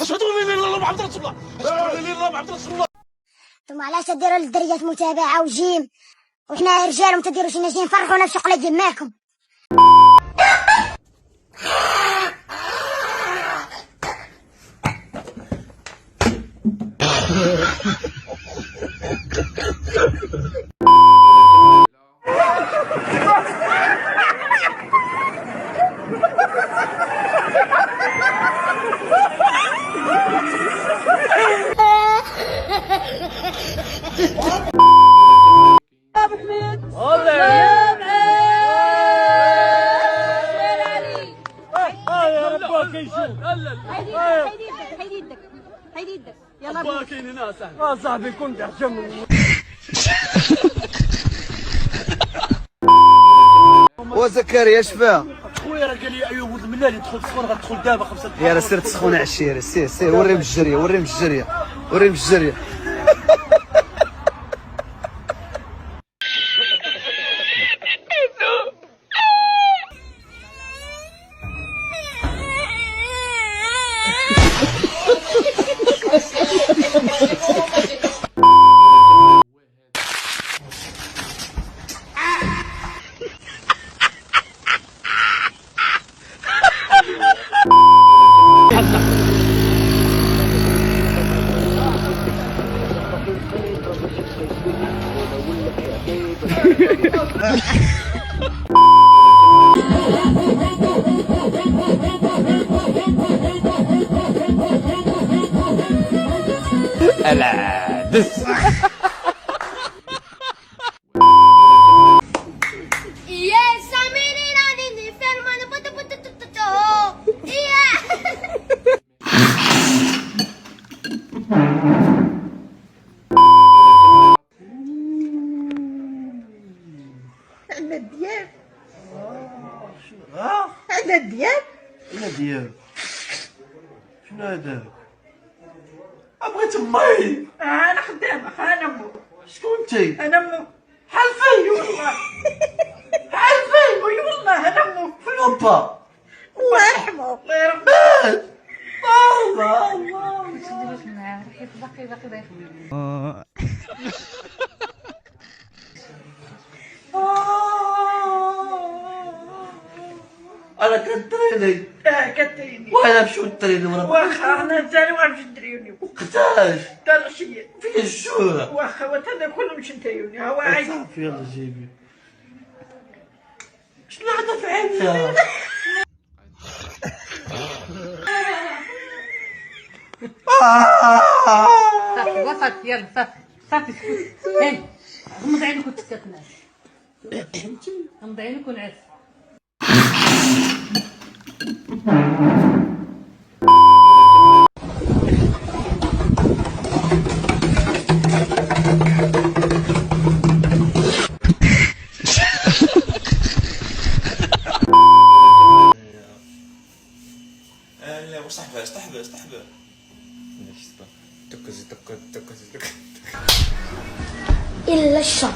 اشهد ان لا اله الا الله محمد رسول الله. اشهد ان لا اله الا الله محمد رسول الله. انتم علاش تديروا للدرجات متابعه وجيم وحنا رجال وما تديروش لنا جيم؟ فرحونا بشغله جيم معكم. هيدي يدك يلا باكين ناس صاحبي كنت احجم. وزكريا اش فيها؟ خويا راه قال لي ايوب ولد منالي ندخل تسخن غتدخل دابا 5 يا راه سير تسخون عشيري، سير وريهم الجريه، وريهم الجريه. لا دس يا ساميني راني فيرمان بوتو يا انا دياب ها انا دياب انا ديال شنو هذاك؟ بغيت مي. انا خدامه انا مو شكون انت؟ انا مو حلفي والله حلفي وي والله انا مو فين با؟ الله يرحمه الله يرحمه. مات. الله الله. ما تديروش معاه حيت باقي ضايق مني. انا كنتريني كتريني وانا نمشيو نتريني واخا انا تاني غنمشي نتريوني وقتاش؟ حتى العشيه فين الجوع؟ واخا وتانا كله نمشي نتريوني هو عايز صافي يلا جيبي. شنو هذا في عينيا؟ صافي وصلت يلا صافي سكت هاني غمض عينك وتسكت ناس غمض عينك ونعس. لا واش تحبس تكز الا الشر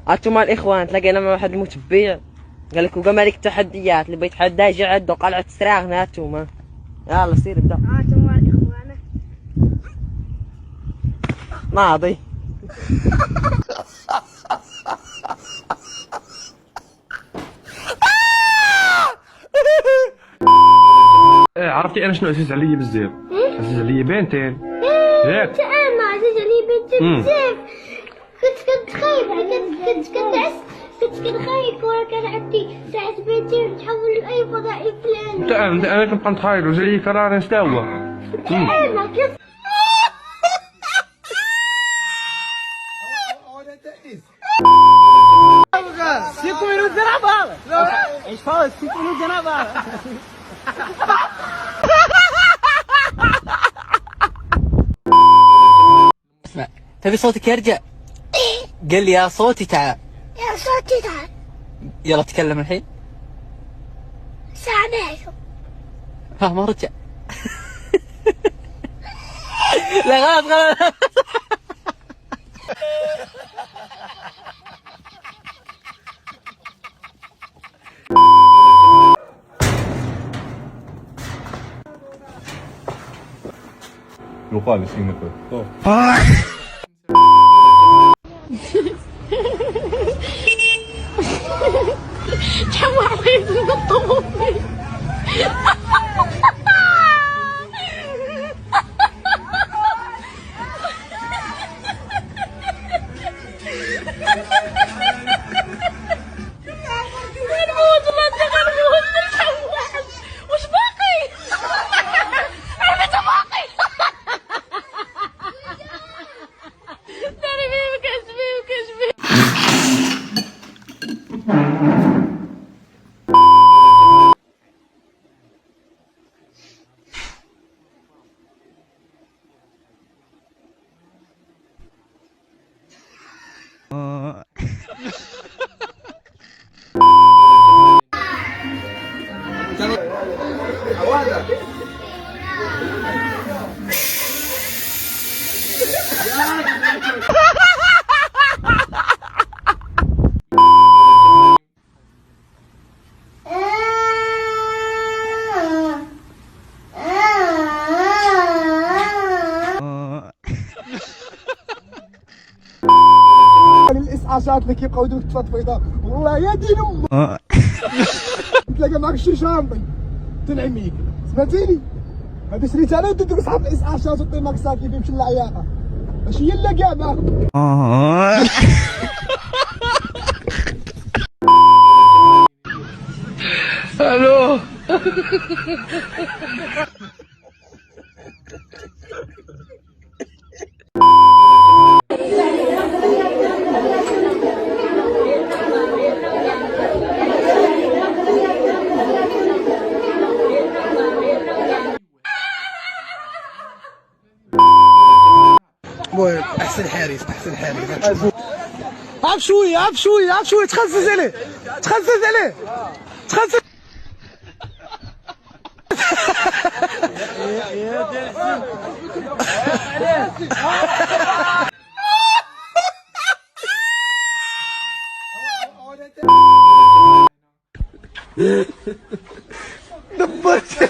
انتم الاخوان تلاقينا مع واحد المتبع قال لك وقام عليك التحديات اللي بيتحدى يجي عنده قلعه استراغ هاتوما يلا سير ابدا. انتم الاخوان ناضي عرفتي انا شنو عزيز عليا بزاف؟ عزيز عليا بنتين ياك؟ انا عزيز علي بنتي بزاف. كنت خايبه كنت كنعس كنت كنخايف ورا كان عندي ساعة بنتي نتحول لأي فضائي فلان. انا كنبقى نتخايل وجالي كراري نستوى. انا كيف Cinco minutos na bala. A gente fala 5 minutos na bala. اسمع تبي صوتك يرجع قال لي يا صوتي تعال. يا صوتي تعال. يلا تكلم الحين. الساعة عليكم. ها ما رجع. لا غلط غلط. يقال سينغافورة. تحول علي بالقطة أمي. الاسعاشات اللي كيبقاو يديروا التفضفيضه والله يا دين امك تلاقى معك شي شامبي تنعميك سمعتيني هذا شريت انا وديك صحاب الاسعاشات وطي ماك ساكي يمشي للعياقه ماشي هي اللي كاع معاكم الو. المهم احسن حارس احسن حارس عف شويه عف شويه عف شويه تخزز عليه تخزز عليه تخزز دبرت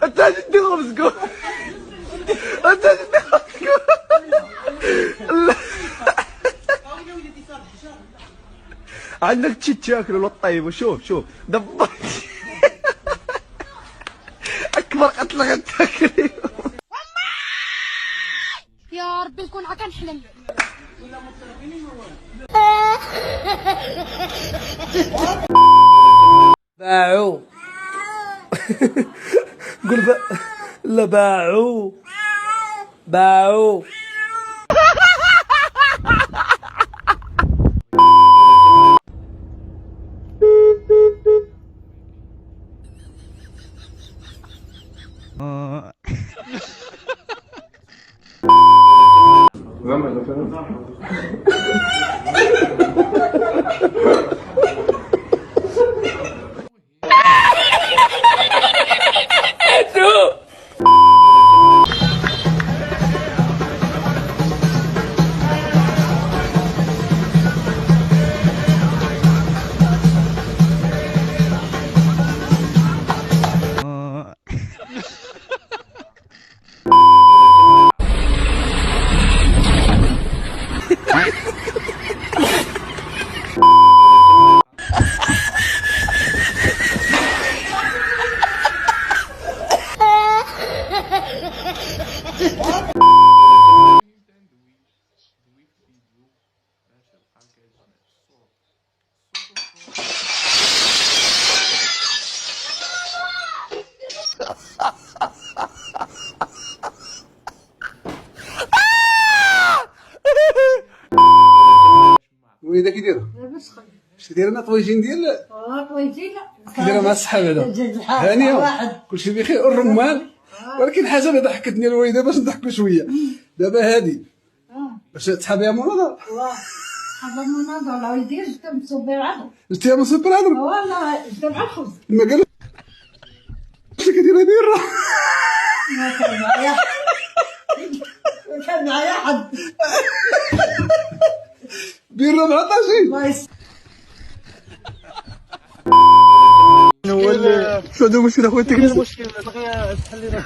انت جدي خبزكو انت جدي خبزكو عندك تشي تاكل ولا طيب وشوف شوف دبرت اكبر قتله غتاكلي يا ربي نكون عا كنحلم. باعوا. قول لا باعوا باعوا. وإذا كيديروا شتي دايرنا طويجين ديال طويجين كيديروا مع الصحاب هذا هانيه كلشي بخير الرمان ولكن حاجه اللي ضحكتني الوالده باش نضحكوا شويه. دابا هادي باش تحابي يا مناضل. هذا مناضل لا يدير جبت مصوبي العظم. جبتيها من سوبر هذا والله جبت مع الخبز. ما قالش لك دير بيرة. ما كان معايا ما كان معايا حد. بيرة مع طاجين. الله يسلمك. هو اللي شو عنده مشكله خويا التكنيسي؟ المشكل بغي تحل لنا